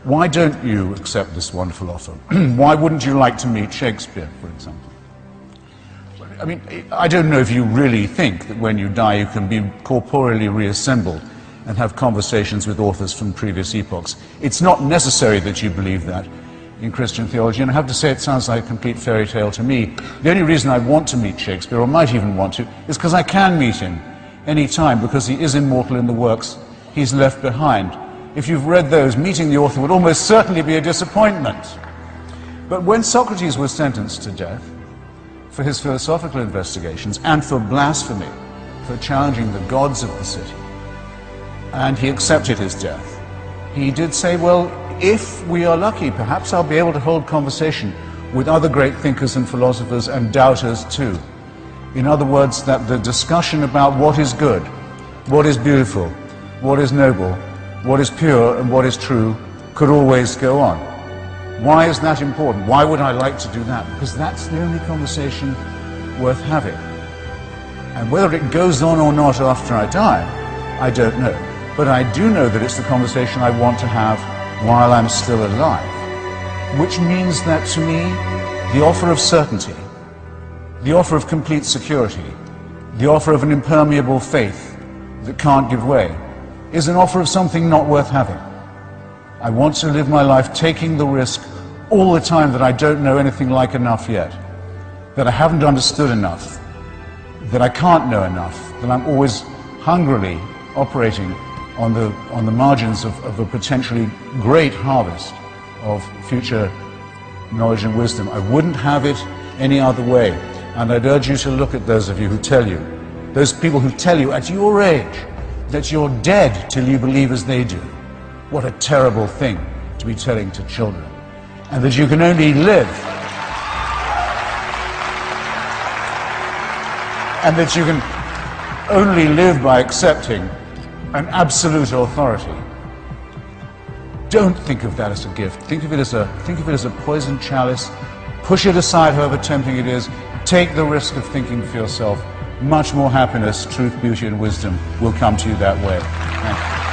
why don't you accept this wonderful offer? Why wouldn't you like to meet Shakespeare, for example? I mean, I don't know if you really think that when you die you can be corporeally reassembled and have conversations with authors from previous epochs. It's not necessary that you believe that in Christian theology, and I have to say it sounds like a complete fairy tale to me. The only reason I want to meet Shakespeare, or might even want to, is because I can meet him any time, because he is immortal in the works he's left behind. If you've read those, meeting the author would almost certainly be a disappointment. But when Socrates was sentenced to death for his philosophical investigations and for blasphemy, for challenging the gods of the city, and he accepted his death, he did say, well, if we are lucky, perhaps I'll be able to hold conversation with other great thinkers and philosophers and doubters too. In other words, that the discussion about what is good, what is beautiful, what is noble, what is pure and what is true could always go on. Why is that important? Why would I like to do that? Because that's the only conversation worth having. And whether it goes on or not after I die, I don't know. But I do know that it's the conversation I want to have while I'm still alive. Which means that to me, the offer of certainty, the offer of complete security, the offer of an impermeable faith that can't give way, is an offer of something not worth having. I want to live my life taking the risk all the time that I don't know anything like enough yet, that I haven't understood enough, that I can't know enough, that I'm always hungrily operating on the margins of a potentially great harvest of future knowledge and wisdom. I wouldn't have it any other way. And I'd urge you to look at those of you who tell you, those people who tell you at your age that you're dead till you believe as they do. What a terrible thing to be telling to children. And that you can only live, and that you can only live by accepting an absolute authority. Don't think of that as a gift. Think of it as a poisoned chalice. Push it aside, however tempting it is. Take the risk of thinking for yourself. Much more happiness, truth, beauty, and wisdom will come to you that way. Thank you.